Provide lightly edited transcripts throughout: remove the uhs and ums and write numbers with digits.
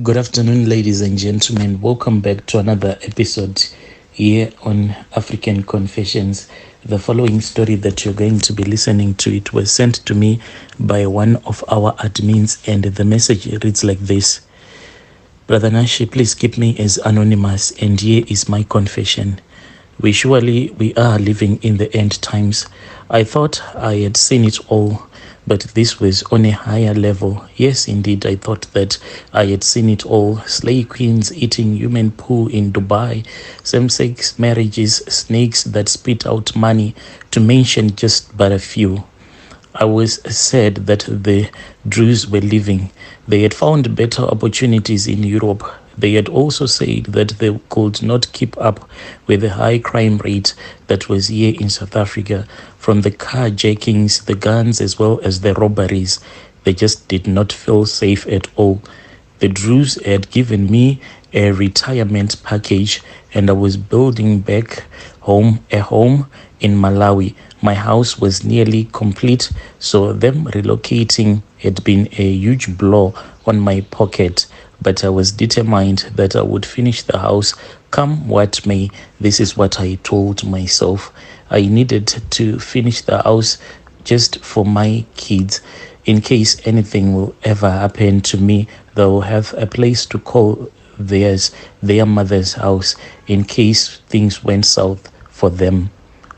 Good afternoon, ladies and gentlemen. Welcome back to another episode here on African Confessions. The following story that you're going to be listening to, it was sent to me by one of our admins, and the message reads like this. Brother Nashi, please keep me as anonymous, and here is my confession. We are living in the end times. I thought I had seen it all, but this was on a higher level. Yes, indeed, I thought that I had seen it all. Slay queens eating human poo in Dubai, same-sex marriages, snakes that spit out money, to mention just but a few. I was sad that the Druze were leaving. They had found better opportunities in Europe. They had also said that they could not keep up with the high crime rate that was here in South Africa, from the carjackings, the guns, as well as the robberies. They just did not feel safe at all. The Druze had given me a retirement package, and I was building back a home in Malawi. My house was nearly complete, so them relocating had been a huge blow on my pocket. But I was determined that I would finish the house come what may. This is what I told myself. I needed to finish the house just for my kids. In case anything will ever happen to me, they'll have a place to call their mother's house in case things went south for them.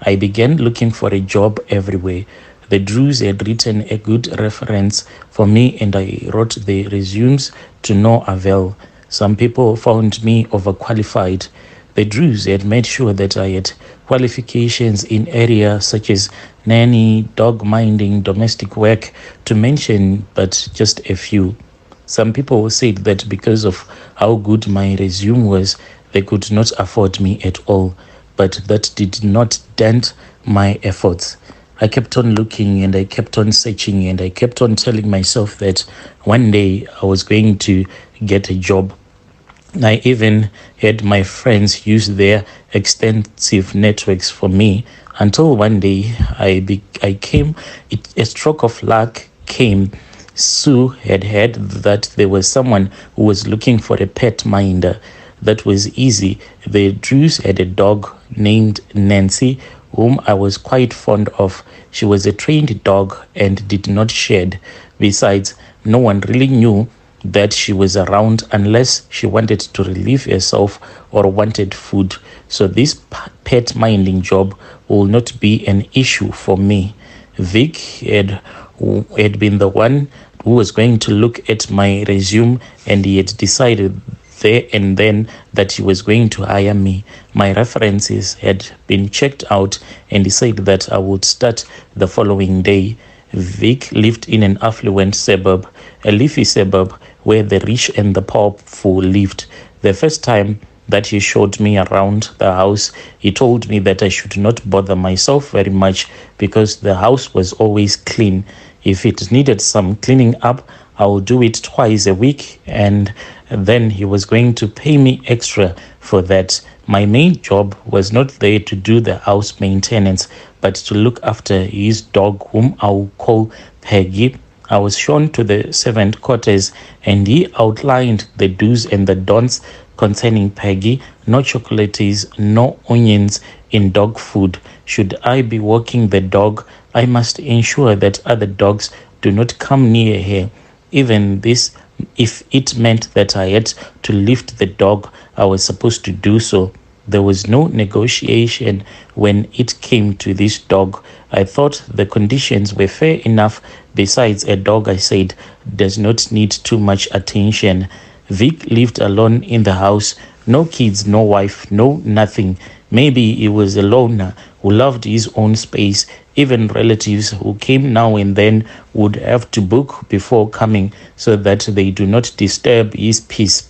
I began looking for a job everywhere. The Druze had written a good reference for me, and I wrote the resumes to no avail. Some people found me overqualified. The Druze had made sure that I had qualifications in areas such as nanny, dog minding, domestic work, to mention but just a few. Some people said that because of how good my resume was, they could not afford me at all, but that did not dent my efforts. I kept on looking, and I kept on searching, and I kept on telling myself that one day I was going to get a job. I even had my friends use their extensive networks for me, until one day a stroke of luck came. Sue had heard that there was someone who was looking for a pet minder. That was easy. The Druze had a dog named Nancy, whom I was quite fond of. She was a trained dog and did not shed. Besides, no one really knew that she was around unless she wanted to relieve herself or wanted food. So this pet minding job will not be an issue for me. Vic had been the one who was going to look at my resume, and he had decided there and then that he was going to hire me. My references had been checked out, and he said that I would start the following day. Vic lived in an affluent suburb, a leafy suburb where the rich and the powerful lived. The first time that he showed me around the house, he told me that I should not bother myself very much because the house was always clean. If it needed some cleaning up, I will do it twice a week, and then he was going to pay me extra for that. My main job was not there to do the house maintenance, but to look after his dog, whom I will call Peggy. I was shown to the servant quarters, and he outlined the do's and the don'ts concerning Peggy. No chocolates, no onions in dog food. Should I be walking the dog, I must ensure that other dogs do not come near her. Even this, if it meant that I had to lift the dog, I was supposed to do so. There was no negotiation when it came to this dog. I thought the conditions were fair enough. Besides, a dog, I said, does not need too much attention. Vic lived alone in the house. No kids, no wife, no nothing. Maybe he was a loner who loved his own space. Even relatives who came now and then would have to book before coming so that they do not disturb his peace.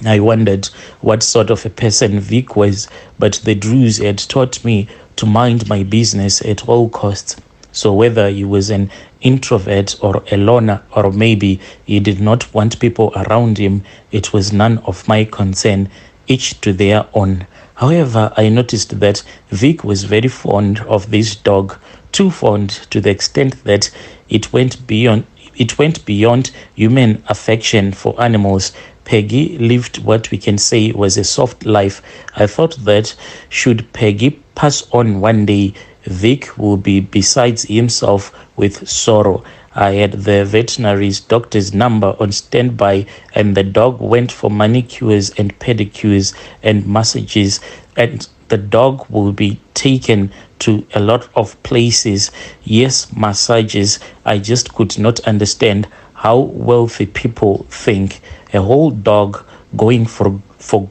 I wondered what sort of a person Vic was, but the Druze had taught me to mind my business at all costs. So whether he was an introvert or a loner, or maybe he did not want people around him, it was none of my concern, each to their own. However, I noticed that Vic was very fond of this dog, too fond to the extent that it went beyond it went beyond human affection for animals. Peggy lived what we can say was a soft life. I thought that should Peggy pass on one day, Vic will be besides himself with sorrow. I had the veterinary's doctor's number on standby, and the dog went for manicures and pedicures and massages, and the dog will be taken to a lot of places. Yes, massages. I just could not understand how wealthy people think. A whole dog going for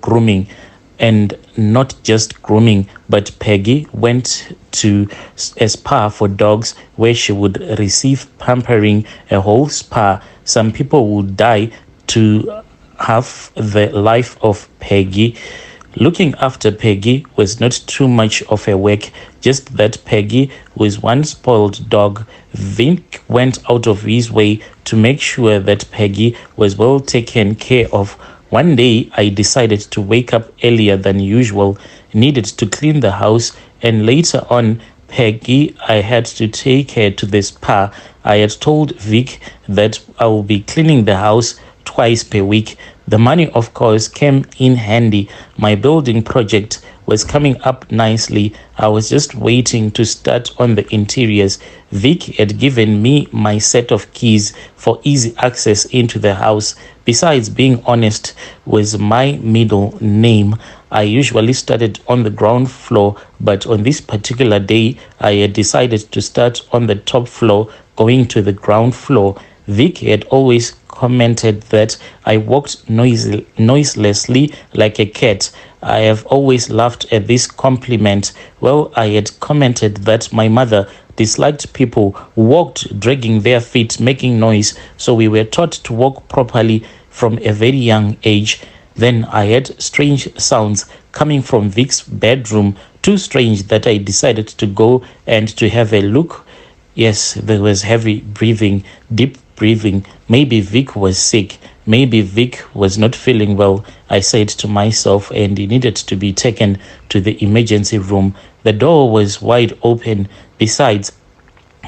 grooming, and not just grooming, but Peggy went to a spa for dogs where she would receive pampering, a whole spa. Some people would die to have the life of Peggy. Looking after Peggy was not too much of a work, just that Peggy was one spoiled dog. Vink went out of his way to make sure that Peggy was well taken care of. One day, I decided to wake up earlier than usual, needed to clean the house, and later on, Peggy, I had to take her to the spa. I had told Vic that I will be cleaning the house twice per week. The money, of course, came in handy. My building project was coming up nicely. I was just waiting to start on the interiors. Vic had given me my set of keys for easy access into the house. Besides, being honest was my middle name. I usually started on the ground floor, but on this particular day, I had decided to start on the top floor, going to the ground floor. Vic had always commented that I walked noiselessly like a cat. I have always laughed at this compliment. Well, I had commented that my mother disliked people who walked dragging their feet, making noise, so we were taught to walk properly from a very young age. Then I heard strange sounds coming from Vic's bedroom, too strange that I decided to go and to have a look. Yes, there was heavy breathing, deep breathing. Maybe Vic was sick. Maybe Vic was not feeling well, I said to myself, and he needed to be taken to the emergency room. The door was wide open. Besides,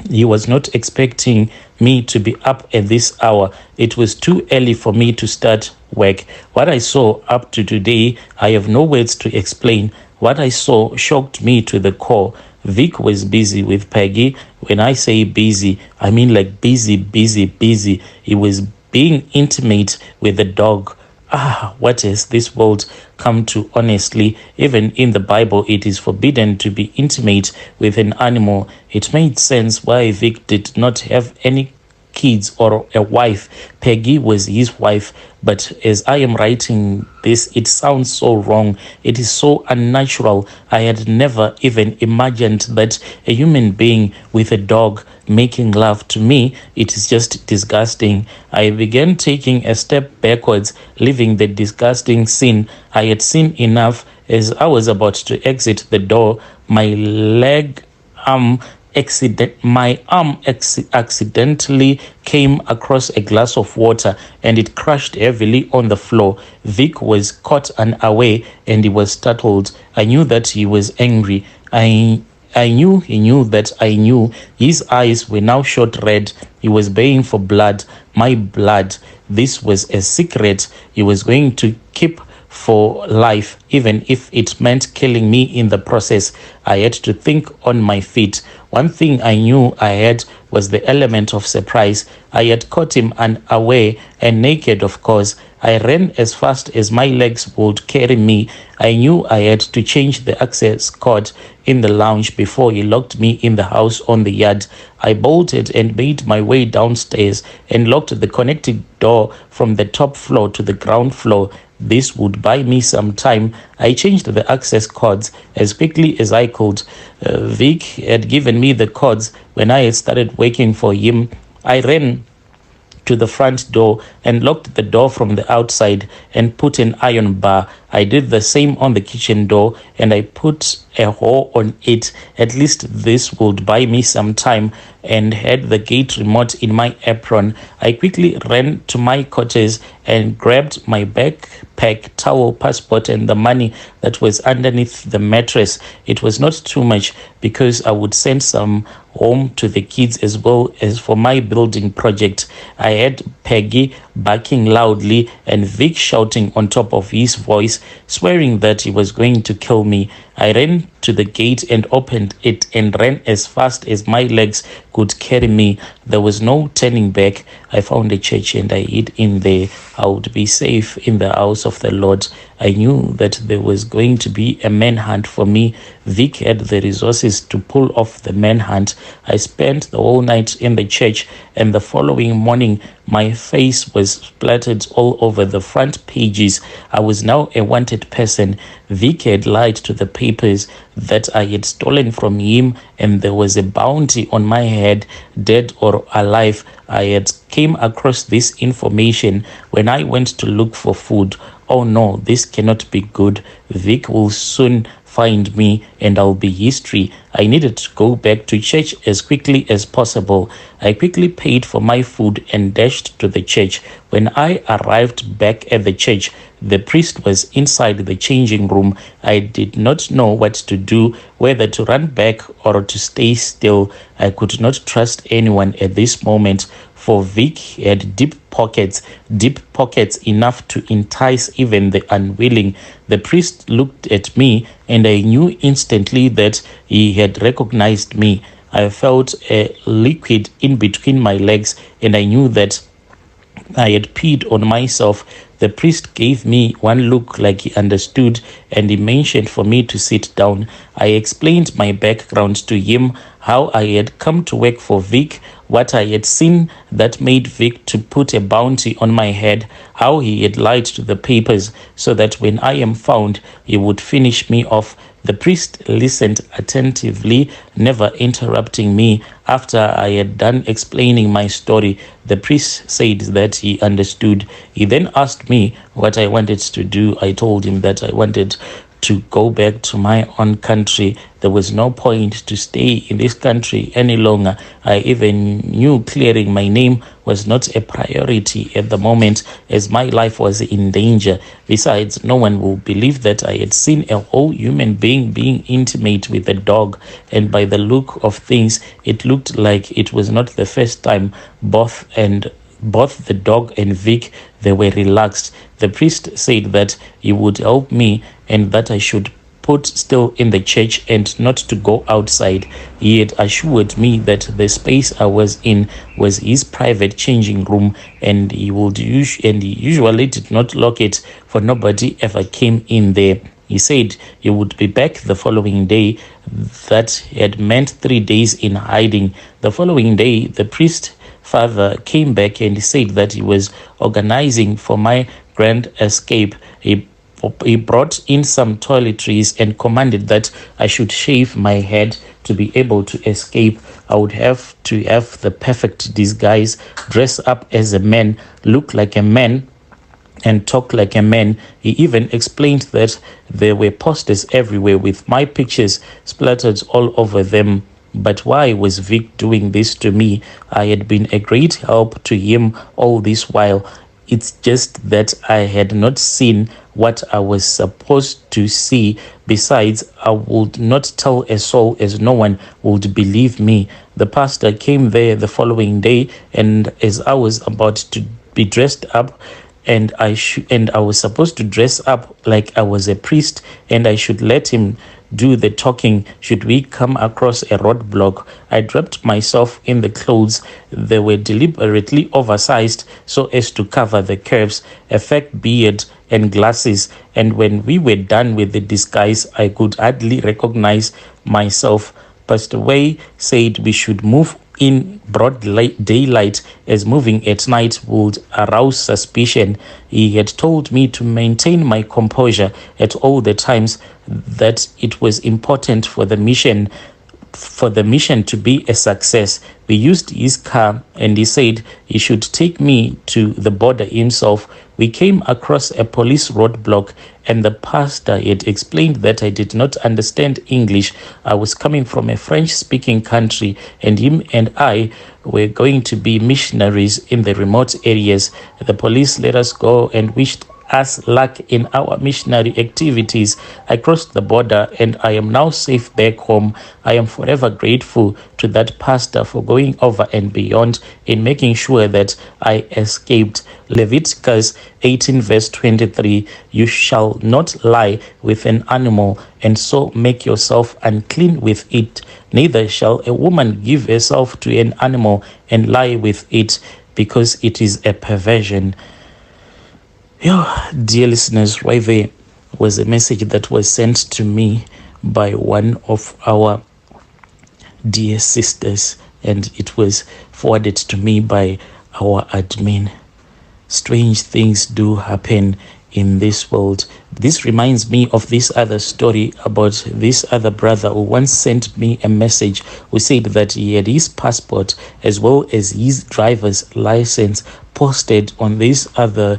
he was not expecting me to be up at this hour. It was too early for me to start work. What I saw up to today, I have no words to explain. What I saw shocked me to the core. Vic was busy with Peggy. When I say busy, I mean like busy, busy, busy. He was being intimate with the dog. What has this world come to? Honestly, even in the Bible, it is forbidden to be intimate with an animal. It made sense why Vic did not have any kids or a wife. Peggy was his wife, but as I am writing this, it sounds so wrong. It is so unnatural. I had never even imagined that a human being with a dog making love. To me, it is just disgusting. I began taking a step backwards, leaving the disgusting scene. I had seen enough. As I was about to exit the door, my arm accidentally came across a glass of water, and it crashed heavily on the floor. Vic was caught unaware, and he was startled. I knew that he was angry. I knew he knew that I knew. His eyes were now shot red. He was baying for blood, my blood. This was a secret he was going to keep for life, even if it meant killing me in the process. I had to think on my feet. One thing I knew I had was the element of surprise. I had caught him unaware and naked, of course. I ran as fast as my legs would carry me. I knew I had to change the access code in the lounge before he locked me in the house on the yard. I bolted and made my way downstairs and locked the connecting door from the top floor to the ground floor. This would buy me some time. I changed the access codes as quickly as I could. Vic had given me the codes when I had started working for him. I ran to the front door and locked the door from the outside and put an iron bar. I did the same on the kitchen door, and I put a hole on it. At least this would buy me some time, and had the gate remote in my apron. I quickly ran to my quarters and grabbed my backpack, towel, passport, and the money that was underneath the mattress. It was not too much because I would send some home to the kids as well as for my building project. I had Peggy barking loudly and Vic shouting on top of his voice, swearing that he was going to kill me. I ran to the gate and opened it and ran as fast as my legs could carry me. There was no turning back. I found a church and I hid in there. I would be safe in the house of the Lord. I knew that there was going to be a manhunt for me. Vic had the resources to pull off the manhunt. I spent the whole night in the church, and the following morning my face was splattered all over the front pages. I was now a wanted person. Vic had lied to the papers that I had stolen from him, and there was a bounty on my head, dead or alive. I had came across this information when I went to look for food. Oh no, this cannot be good. Vic will soon find me and I'll be history. I needed to go back to church as quickly as possible. I quickly paid for my food and dashed to the church. When I arrived back at the church, the priest was inside the changing room. I did not know what to do, whether to run back or to stay still. I could not trust anyone at this moment, for Vic had deep pockets enough to entice even the unwilling. The priest looked at me, and I knew instantly that he had recognized me. I felt a liquid in between my legs, and I knew that I had peed on myself. The priest gave me one look like he understood, and he mentioned for me to sit down. I explained my background to him, how I had come to work for Vic, what I had seen that made Vic to put a bounty on my head, how he had lied to the papers so that when I am found, he would finish me off. The priest listened attentively, never interrupting me. After I had done explaining my story, the priest said that he understood. He then asked me what I wanted to do. I told him that I wanted to go back to my own country. There was no point to stay in this country any longer. I even knew clearing my name was not a priority at the moment, as my life was in danger. Besides, no one will believe that I had seen a whole human being intimate with a dog, and by the look of things, it looked like it was not the first time. Both the dog and Vic, they were relaxed. The priest said that he would help me and that I should put still in the church and not to go outside. He had assured me that the space I was in was his private changing room, and he usually did not lock it, for nobody ever came in there. He said he would be back the following day. That had meant 3 days in hiding. The following day, the priest father came back and said that he was organizing for my grand escape. He brought in some toiletries and commanded that I should shave my head to be able to escape. I would have to have the perfect disguise, dress up as a man, look like a man, and talk like a man. He even explained that there were posters everywhere with my pictures splattered all over them. But why was Vic doing this to me? I had been a great help to him all this while. It's just that I had not seen what I was supposed to see. Besides, I would not tell a soul, as no one would believe me. The pastor came there the following day, and as I was about to be dressed up, and I was supposed to dress up like I was a priest, and I should let him do the talking should we come across a roadblock. I draped myself in the clothes. They were deliberately oversized so as to cover the curves, a fake beard and glasses, and when we were done with the disguise, I could hardly recognize myself. Pastor Way said we should move in broad daylight, as moving at night would arouse suspicion. He had told me to maintain my composure at all the times, that it was important for the mission to be a success. We used his car, and he said he should take me to the border himself. We came across a police roadblock, and the pastor had explained that I did not understand English. I was coming from a French-speaking country, and him and I were going to be missionaries in the remote areas. The police let us go and wished us luck in our missionary activities. I crossed the border and I am now safe back home. I am forever grateful to that pastor for going over and beyond in making sure that I escaped. Leviticus 18 verse 23, you shall not lie with an animal and so make yourself unclean with it. Neither shall a woman give herself to an animal and lie with it, because it is a perversion. Dear listeners, right there was a message that was sent to me by one of our dear sisters, and it was forwarded to me by our admin. Strange things do happen in this world. This reminds me of this other story about this other brother who once sent me a message who said that he had his passport as well as his driver's license posted on this other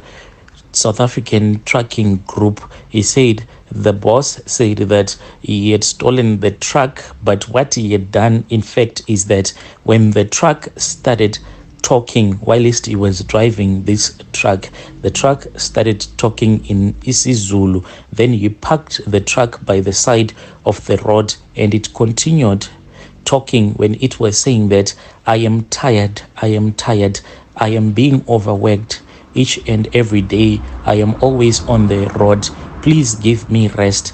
South African trucking group. He said the boss said that he had stolen the truck, but what he had done in fact is that when the truck started talking whilst he was driving this truck, the truck started talking in isiZulu. Then he parked the truck by the side of the road and it continued talking when it was saying that I am tired, I am tired, I am being overworked. Each and every day, I am always on the road. Please give me rest.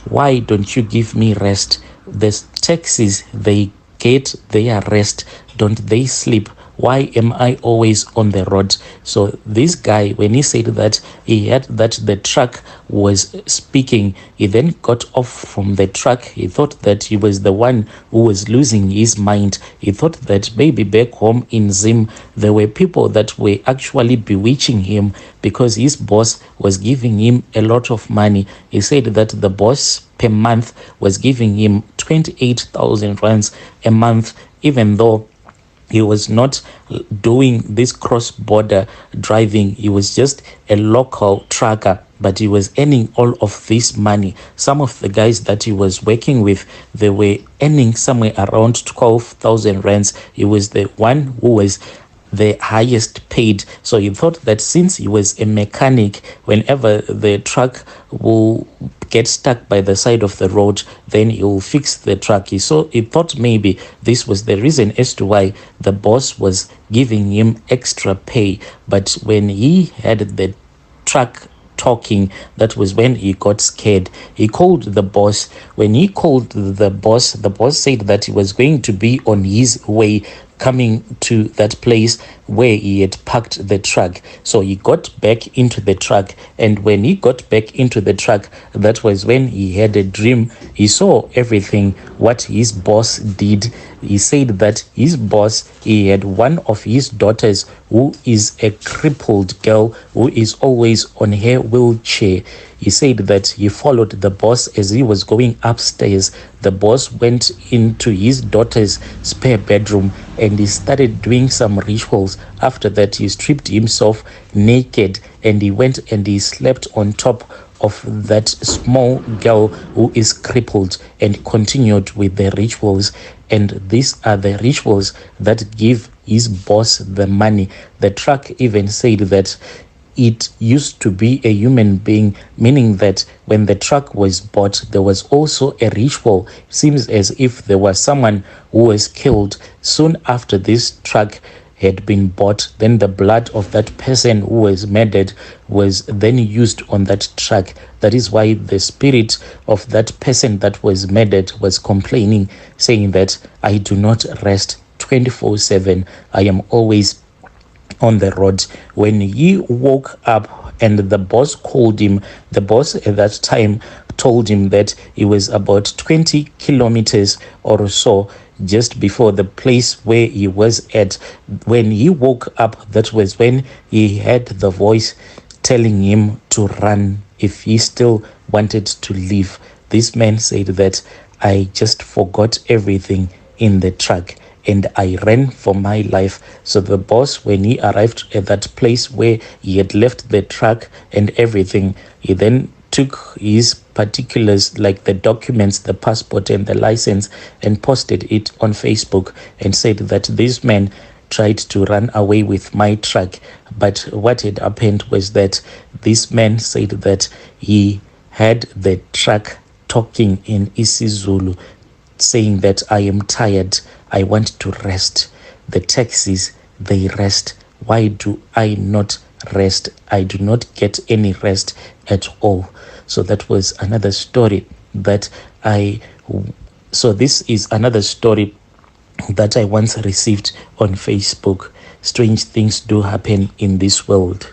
Why don't you give me rest? The taxis, they get their rest. Don't they sleep? Why am I always on the road? So this guy, when he said that he had that the truck was speaking, he then got off from the truck. He thought that he was the one who was losing his mind. He thought that maybe back home in Zim, there were people that were actually bewitching him because his boss was giving him a lot of money. He said that the boss per month was giving him 28,000 rands a month, even though he was not doing this cross-border driving. He was just a local trucker, but he was earning all of this money. Some of the guys that he was working with, they were earning somewhere around 12,000 rands. He was the one who was the highest paid. So he thought that since he was a mechanic, whenever the truck will get stuck by the side of the road, then he will fix the truck. He thought maybe this was the reason as to why the boss was giving him extra pay. But when he had the truck talking, that was when he got scared. He called the boss. When he called the boss said that he was going to be on his way coming to that place where he had parked the truck. So he got back into the truck, and when he got back into the truck, that was when he had a dream. He saw everything what his boss did. He said that his boss, he had one of his daughters who is a crippled girl who is always on her wheelchair. He said that he followed the boss as he was going upstairs. The boss went into his daughter's spare bedroom and he started doing some rituals. After that, he stripped himself naked and he went and he slept on top of that small girl who is crippled and continued with the rituals. And these are the rituals that give his boss the money. The truck even said that it used to be a human being, meaning that when the truck was bought, there was also a ritual. It seems as if there was someone who was killed soon after this truck had been bought. Then the blood of that person who was murdered was then used on that truck. That is why the spirit of that person that was murdered was complaining, saying that I do not rest 24/7. I am always on the road. When he woke up and the boss called him, the boss at that time told him that it was about 20 kilometers or so just before the place where he was at. When he woke up, that was when he heard the voice telling him to run if he still wanted to live. This man said that I just forgot everything in the truck. and I ran for my life. So the boss, when he arrived at that place where he had left the truck and everything, he then took his particulars, like the documents, the passport and the license, and posted it on Facebook and said that this man tried to run away with my truck. But what had happened was that this man said that he had the truck talking in isiZulu, saying that I am tired, I want to rest. The taxis, they rest. Why do I not rest? I do not get any rest at all. So that was another story that so this is another story that I once received on Facebook. Strange things do happen in this world.